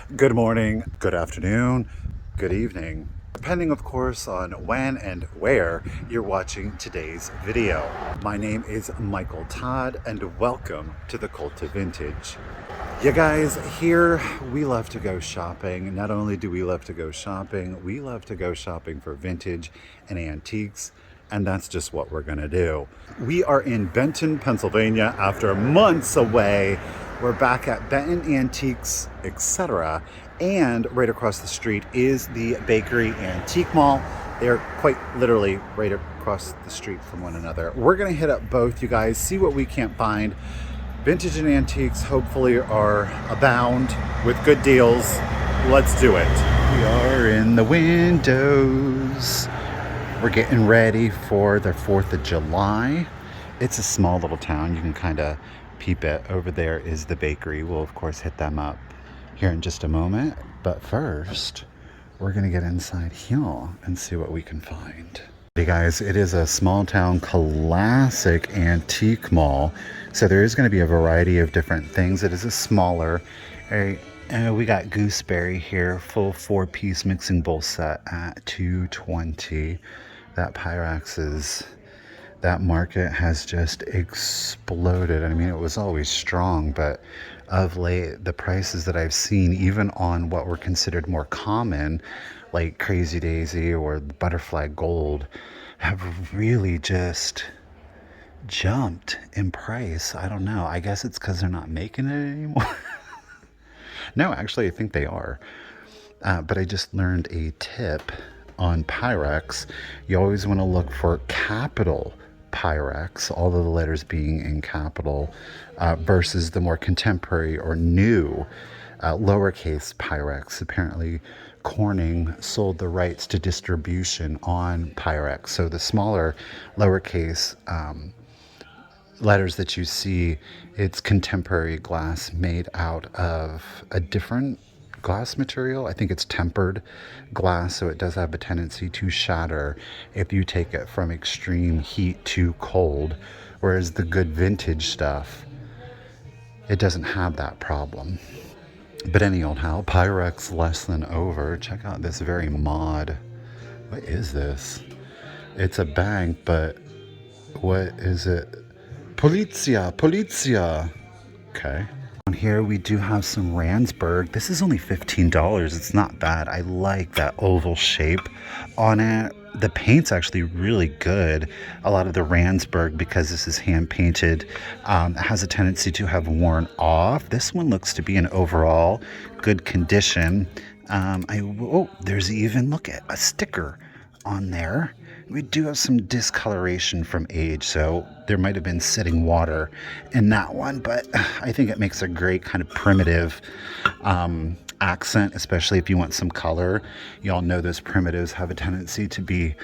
Good morning, good afternoon, good evening, depending of course on when and where you're watching today's video. My name is Michael Todd and welcome to the Cult of Vintage. You guys, here we love to go shopping. Not only do we love to go shopping, we love to go shopping for vintage and antiques, and that's just what we're gonna do. We are in Fenton, Pennsylvania after months away. We're back at Benton Antiques, etc. And right across the street is the Bakery Antique Mall. They're quite literally right across the street from one another. We're gonna hit up both, you guys, see what we can't find. Vintage and antiques hopefully are abound with good deals. Let's do it. We are in the windows. We're getting ready for the 4th of July. It's a small little town. You can kind of peep it. Over there is the bakery. We'll of course hit them up here in just a moment. But first, we're gonna get inside here and see what we can find. Hey guys, it is a small town classic antique mall. So there is going to be a variety of different things. It is a smaller area. We got gooseberry here, full 4-piece mixing bowl set at $2.20. That Pyrex that market has just exploded. I mean, it was always strong, but of late, the prices that I've seen, even on what were considered more common, like Crazy Daisy or Butterfly Gold, have really just jumped in price. I don't know. I guess it's because they're not making it anymore. No, actually, I think they are. But I just learned a tip on Pyrex. You always want to look for capital Pyrex, all of the letters being in capital, versus the more contemporary or new lowercase Pyrex. Apparently, Corning sold the rights to distribution on Pyrex. So the smaller lowercase letters that you see, it's contemporary glass made out of a different glass material. I think it's tempered glass, so it does have a tendency to shatter if you take it from extreme heat to cold, whereas the good vintage stuff, it doesn't have that problem. But any old how, Pyrex less than over. Check out this very mod. What is this? It's a bank, but what is it? Polizia. Okay. On here we do have some Ransburg. This is only $15. It's not bad. I like that oval shape on it. The paint's actually really good. A lot of the Ransburg, because this is hand painted, has a tendency to have worn off. This one looks to be in overall good condition. There's even, look at a sticker on there. We do have some discoloration from age, so there might have been sitting water in that one, but I think it makes a great kind of primitive accent, especially if you want some color. Y'all know those primitives have a tendency to be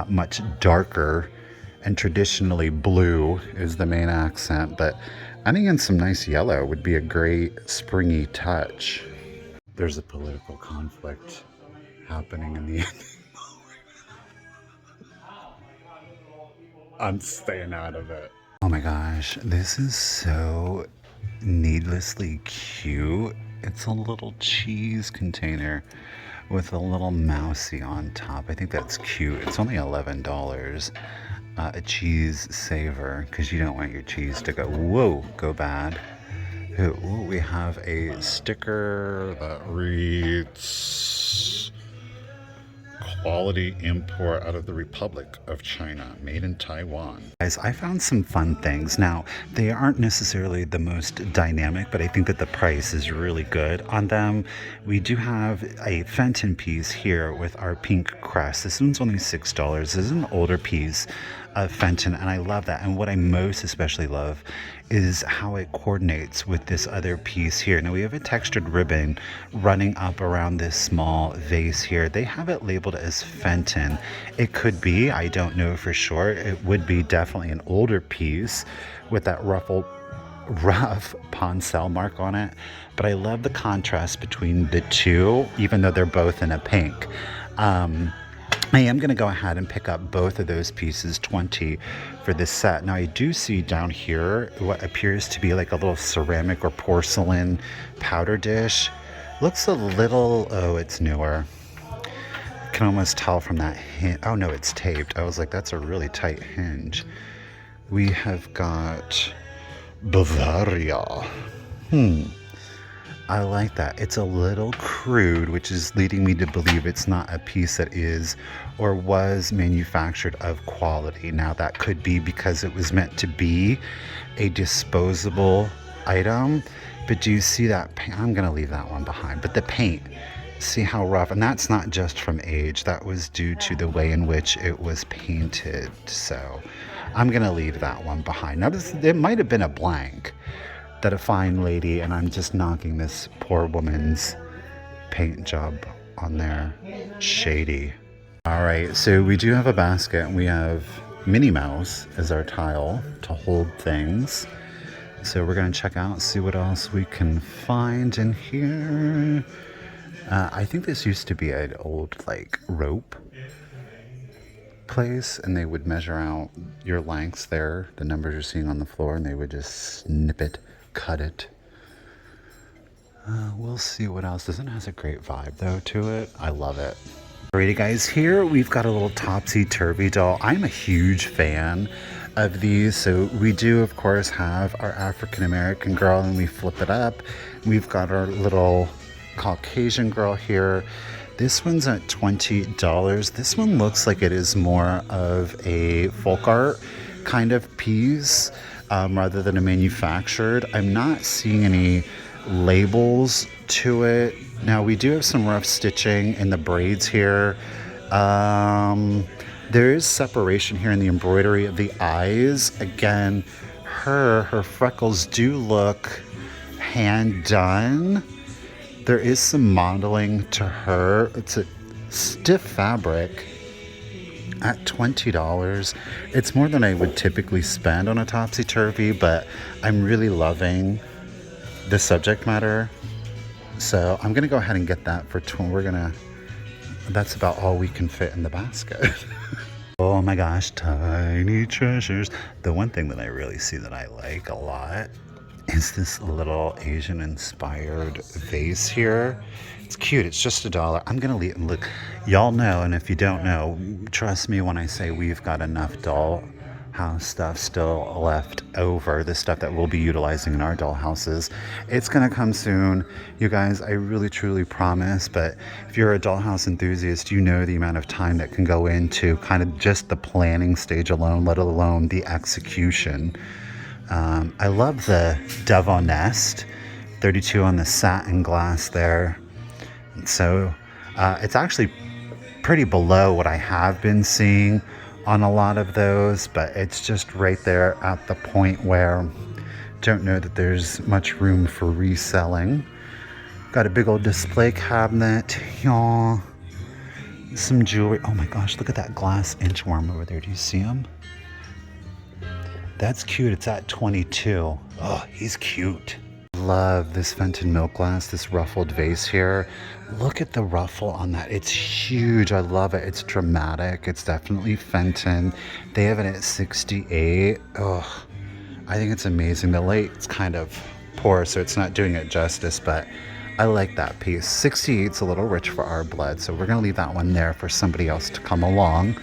much darker, and traditionally blue is the main accent, but I think in some nice yellow would be a great springy touch. There's a political conflict happening in the end. I'm staying out of it. Oh my gosh, this is so needlessly cute. It's a little cheese container with a little mousey on top. I think that's cute. It's only $11. A cheese saver, because you don't want your cheese to go bad. Ooh, we have a sticker that reads quality import out of the Republic of China, made in Taiwan. Guys, I found some fun things. Now, they aren't necessarily the most dynamic, but I think that the price is really good on them. We do have a Fenton piece here with our pink crest. This one's only $6. This is an older piece of Fenton, and I love that. And what I most especially love is how it coordinates with this other piece here. Now we have a textured ribbon running up around this small vase here. They have it labeled as Fenton. It could be, I don't know for sure. It would be definitely an older piece with that rough Poncel mark on it. But I love the contrast between the two, even though they're both in a pink. I am going to go ahead and pick up both of those pieces, 20 for this set. Now I do see down here what appears to be like a little ceramic or porcelain powder dish. Looks a little, oh, it's newer. Can almost tell from that hinge. Oh no, it's taped. I was like, that's a really tight hinge. We have got Bavaria. Hmm. I like that. It's a little crude, which is leading me to believe it's not a piece that is or was manufactured of quality. Now, that could be because it was meant to be a disposable item. But do you see that paint? I'm going to leave that one behind. But the paint, see how rough? And that's not just from age, that was due to the way in which it was painted. So I'm going to leave that one behind. Now, it might have been a blank that a fine lady, and I'm just knocking this poor woman's paint job on there. Shady. All right, so we do have a basket, and we have Minnie Mouse as our tile to hold things. So we're gonna check out, see what else we can find in here. I think this used to be an old like rope place, and they would measure out your lengths there, the numbers you're seeing on the floor, and they would just snip it, cut it. We'll see what else. This one has a great vibe though to it. I love it. Alrighty guys, here we've got a little topsy-turvy doll. I'm a huge fan of these. So we do of course have our African American girl, and we flip it up. We've got our little Caucasian girl here. This one's at $20. This one looks like it is more of a folk art kind of piece rather than a manufactured. I'm not seeing any labels to it. Now we do have some rough stitching in the braids here. There is separation here in the embroidery of the eyes. Again, her freckles do look hand done. There is some modeling to her. It's a stiff fabric at $20. It's more than I would typically spend on a topsy-turvy, but I'm really loving the subject matter. So I'm gonna go ahead and get that for that's about all we can fit in the basket. Oh my gosh, tiny treasures. The one thing that I really see that I like a lot is this little Asian inspired vase here. It's cute. It's just $1. I'm gonna leave. Look, y'all know, and if you don't know, trust me when I say we've got enough dollhouse stuff still left over, the stuff that we'll be utilizing in our dollhouses. It's gonna come soon, you guys. I really truly promise. But if you're a dollhouse enthusiast, you know the amount of time that can go into kind of just the planning stage alone, let alone the execution. I love the Devon Nest, 32 on the satin glass there. So it's actually pretty below what I have been seeing on a lot of those, but it's just right there at the point where don't know that there's much room for reselling. Got a big old display cabinet. Yeah. Some jewelry. Oh my gosh, look at that glass inchworm over there. Do you see him? That's cute. It's at 22. Oh, he's cute. Love this Fenton milk glass, this ruffled vase here. Look at the ruffle on that. It's huge. I love it. It's dramatic. It's definitely Fenton. They have it at 68. Oh, I think it's amazing. The light's kind of poor, so it's not doing it justice, but I like that piece. 68's a little rich for our blood, so we're going to leave that one there for somebody else to come along.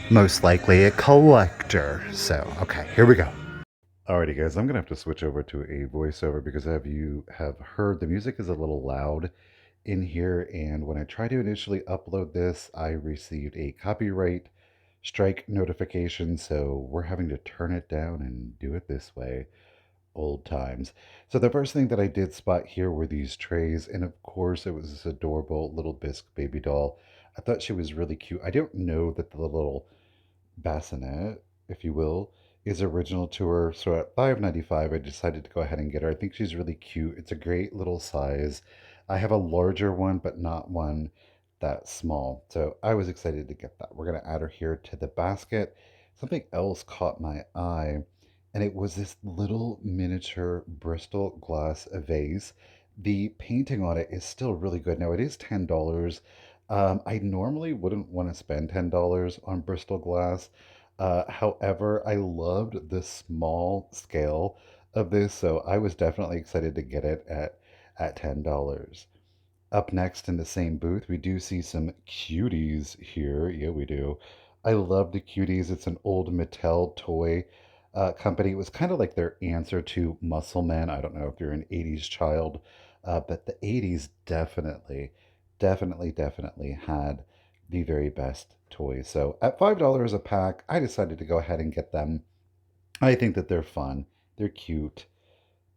Most likely a collector. So, okay, here we go. Alrighty, guys, I'm gonna have to switch over to a voiceover because you have heard the music is a little loud in here, and when I tried to initially upload this, I received a copyright strike notification, so we're having to turn it down and do it this way. Old times. So the first thing that I did spot here were these trays, and of course it was this adorable little bisque baby doll. I thought she was really cute. I don't know that the little bassinet, if you will, is original to her. So at $5.95, I decided to go ahead and get her. I think she's really cute. It's a great little size. I have a larger one, but not one that small. So I was excited to get that. We're going to add her here to the basket. Something else caught my eye, and it was this little miniature Bristol glass vase. The painting on it is still really good. Now it is $10. I normally wouldn't want to spend $10 on Bristol glass. However, I loved the small scale of this, so I was definitely excited to get it at $10. Up next in the same booth, we do see some cuties here. Yeah, we do. I love the cuties. It's an old Mattel toy company. It was kind of like their answer to Muscle Men. I don't know if you're an 80s child, but the 80s definitely had the very best toys. So at $5 a pack, I decided to go ahead and get them. I think that they're fun. They're cute.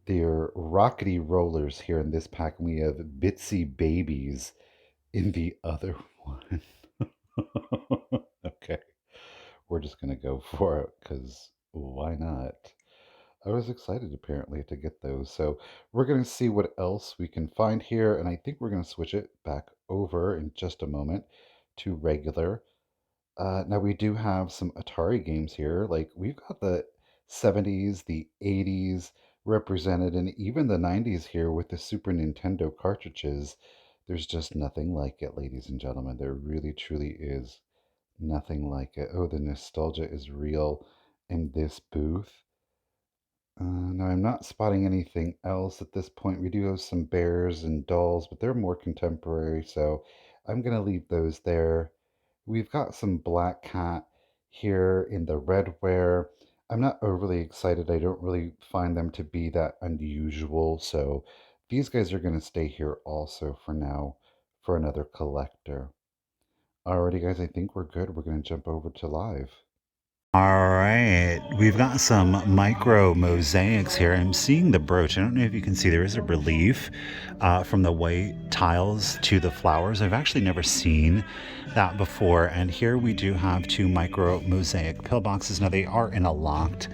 They're rockety rollers here in this pack, and we have Bitsy Babies in the other one. Okay, we're just gonna go for it because why not? I was excited apparently to get those. So we're gonna see what else we can find here, and I think we're gonna switch it back over in just a moment to regular. Now we do have some Atari games here. Like we've got the 70s, the 80s represented, and even the 90s here with the Super Nintendo cartridges. There's just nothing like it, ladies and gentlemen. There really, truly is nothing like it. Oh, the nostalgia is real in this booth. Now I'm not spotting anything else at this point. We do have some bears and dolls, but they're more contemporary, so I'm going to leave those there. We've got some black cat here in the red wear. I'm not overly excited. I don't really find them to be that unusual, so these guys are going to stay here also for now for another collector. Alrighty, guys, I think we're good. We're going to jump over to live. All right, we've got some micro mosaics here. I'm seeing the brooch. I don't know if you can see there is a relief from the white tiles to the flowers. I've actually never seen that before. And here we do have two micro mosaic pillboxes. Now they are in a locked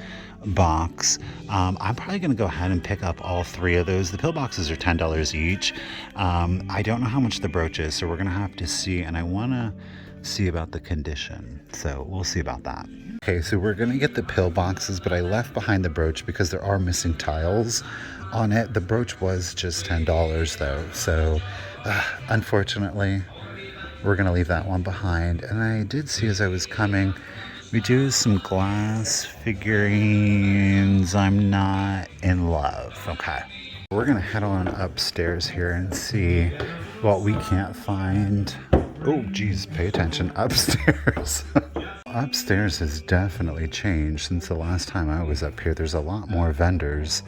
box. I'm probably going to go ahead and pick up all three of those. The pillboxes are $10 each. I don't know how much the brooch is, so we're going to have to see. And I want to see about the condition. So we'll see about that. Okay, so we're gonna get the pill boxes, but I left behind the brooch because there are missing tiles on it. The brooch was just $10 though, so unfortunately, we're gonna leave that one behind. And I did see as I was coming, we do have some glass figurines. I'm not in love. Okay. We're gonna head on upstairs here and see what we can't find. Oh, geez, pay attention. Upstairs. Upstairs has definitely changed since the last time I was up here. There's a lot more vendors.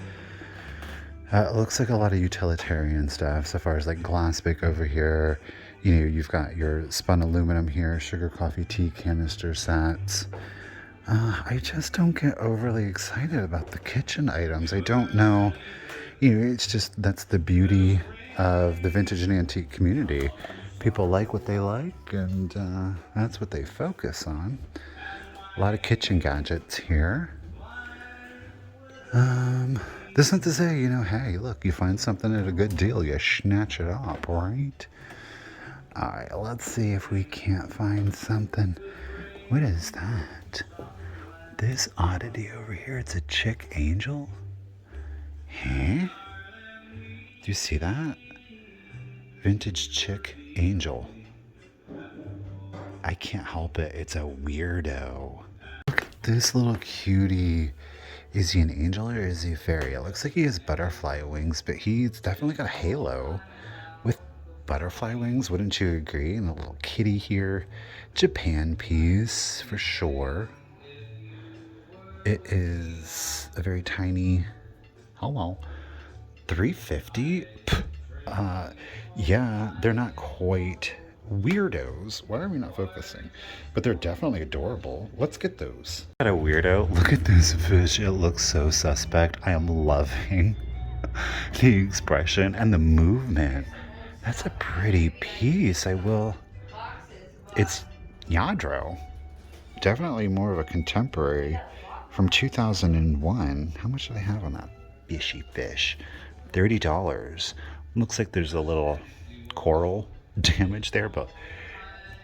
It looks like a lot of utilitarian stuff, so far as like glass bic over here. You know, you've got your spun aluminum here, sugar, coffee, tea canister sets. I just don't get overly excited about the kitchen items. I don't know. You know, it's just that's the beauty of the vintage and antique community. People like what they like, and that's what they focus on. A lot of kitchen gadgets here. This is not to say, you know, hey, look, you find something at a good deal, you snatch it up, right? All right, let's see if we can't find something. What is that? This oddity over here, it's a chick angel? Huh? Do you see that? Vintage chick angel. I can't help it. It's a weirdo. Look at this little cutie. Is he an angel or is he a fairy? It looks like he has butterfly wings, but he's definitely got a halo with butterfly wings. Wouldn't you agree? And a little kitty here. Japan piece for sure. It is a very tiny. Hello. 350? Yeah, they're not quite weirdos. Why are we not focusing? But they're definitely adorable. Let's get those. Got a weirdo. Look at this fish. It looks so suspect. I am loving the expression and the movement. That's a pretty piece. I will. It's Yadro. Definitely more of a contemporary from 2001. How much do they have on that fishy fish? $30. Looks like there's a little coral damage there, but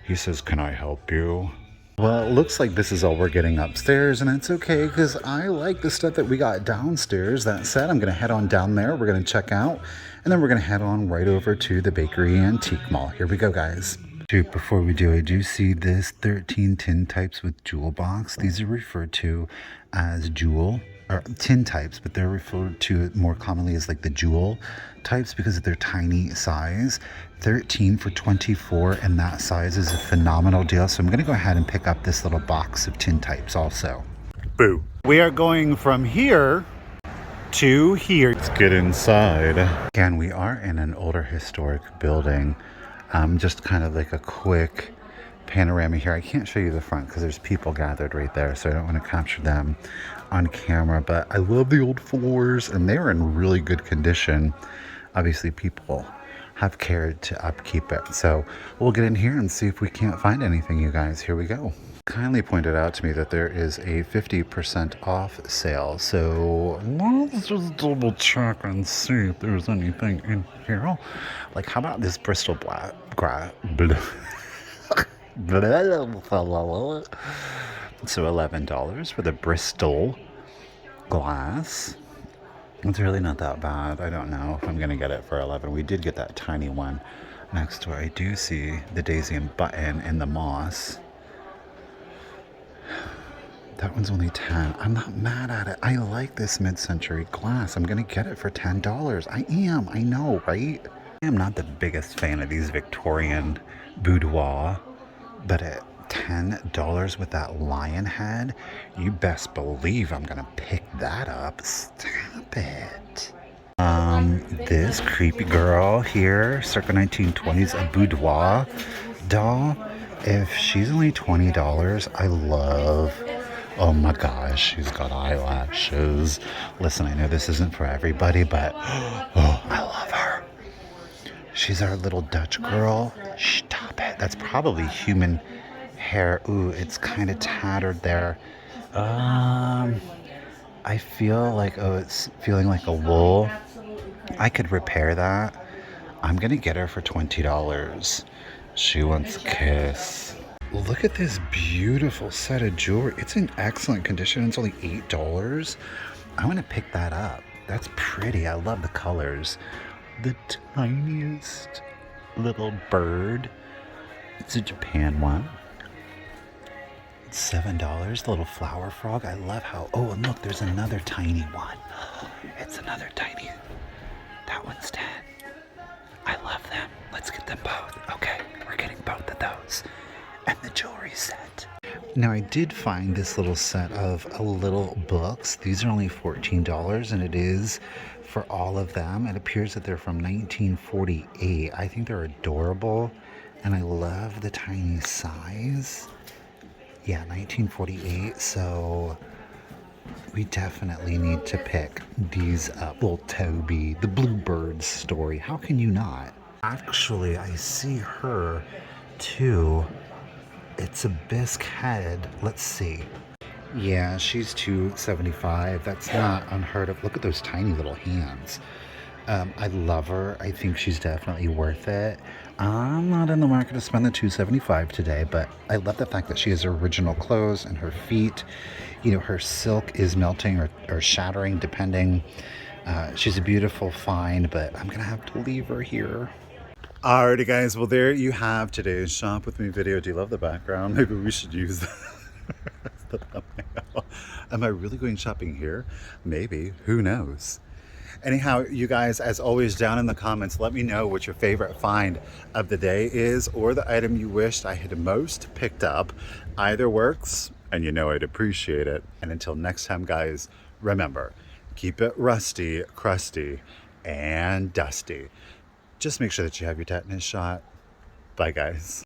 he says, can I help you? Well, it looks like this is all we're getting upstairs, and it's okay because I like the stuff that we got downstairs. That said, I'm going to head on down there. We're going to check out, and then we're going to head on right over to the bakery antique mall. Here we go, guys. Dude, before we do, I do see this 13 tin types with jewel box. These are referred to as jewel or tin types, but they're referred to more commonly as like the jewel types because of their tiny size. 13 for 24, and that size is a phenomenal deal. So I'm gonna go ahead and pick up this little box of tin types also. Boo. We are going from here to here. Let's get inside. Again, we are in an older historic building. Just kind of like a quick panorama here. I can't show you the front because there's people gathered right there, so I don't want to capture them on camera, but I love the old floors and they're in really good condition. Obviously people have cared to upkeep it, so we'll get in here and see if we can't find anything, you guys. Here we go. Kindly pointed out to me that there is a 50% off sale, so let's just double check and see if there's anything in here. Like, how about this Bristol so $11 for the Bristol glass. It's really not that bad. I don't know if I'm gonna get it for 11. We did get that tiny one next door. I do see the daisy and button in the moss. That one's only 10. I'm not mad at it. I like this mid-century glass. I'm gonna get it for $10. I am. I know, right? I am not the biggest fan of these Victorian boudoir, but at $10 with that lion head, you best believe I'm gonna pick that up. Stop it. This creepy girl here, circa 1920s, a boudoir doll. If she's only $20, I love. Oh my gosh, she's got eyelashes. Listen, I know this isn't for everybody, but oh, I love her. She's our little Dutch girl. Stop it. That's probably human hair. Ooh, it's kind of tattered there. I feel like, oh, it's feeling like a wool. I could repair that. I'm gonna get her for $20. She wants a kiss. Look at this beautiful set of jewelry. It's in excellent condition. It's only $8. I'm gonna pick that up. That's pretty. I love the colors. The tiniest little bird. It's a Japan one. It's $7. The little flower frog. I love how. Oh, and look, there's another tiny one. It's another tiny. That one's 10. I love them. Let's get them both. Okay, we're getting both of those. And the jewelry set. Now, I did find this little set of little books. These are only $14, and it is for all of them. It appears that they're from 1948. I think they're adorable, and I love the tiny size. Yeah, 1948, so we definitely need to pick these up. Little Toby, the Bluebird story. How can you not? Actually, I see her too. It's a bisque head. Let's see. Yeah, she's $275. That's not unheard of. Look at those tiny little hands. I love her. I think she's definitely worth it. I'm not in the market to spend the $275 today, but I love the fact that she has original clothes and her feet. You know, her silk is melting or shattering, depending. She's a beautiful find, but I'm gonna have to leave her here. Alrighty guys, well there you have today's Shop With Me video. Do you love the background? Maybe we should use that as the thumbnail. Am I really going shopping here? Maybe, who knows? Anyhow, you guys, as always, down in the comments, let me know what your favorite find of the day is, or the item you wished I had most picked up. Either works, and you know I'd appreciate it. And until next time, guys, remember, keep it rusty, crusty, and dusty. Just make sure that you have your tetanus shot. Bye, guys.